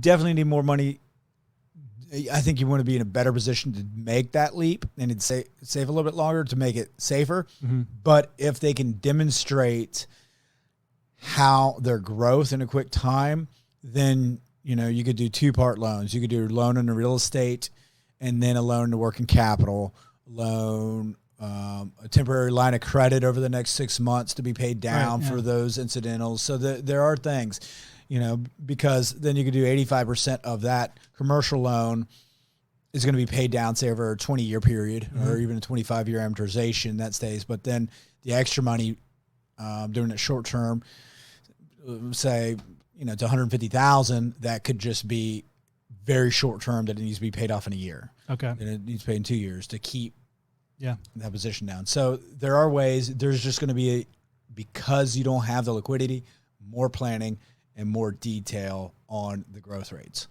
Definitely need more money. I think you want to be in a better position to make that leap and it'd save a little bit longer to make it safer. Mm-hmm. But if they can demonstrate how their growth in a quick time, then, you could do 2-part loans. You could do a loan in the real estate and then a loan to working capital, loan, a temporary line of credit over the next 6 months to be paid down for those incidentals. So there are things, because then you could do 85% of that commercial loan is going to be paid down, say, over a 20-year period or even a 25-year amortization that stays. But then the extra money doing it short term, say, to 150,000, that could just be very short term that it needs to be paid off in a year. Okay. And it needs to be paid in 2 years to keep that position down. So there are ways. There's just going to be, because you don't have the liquidity, more planning and more detail on the growth rates.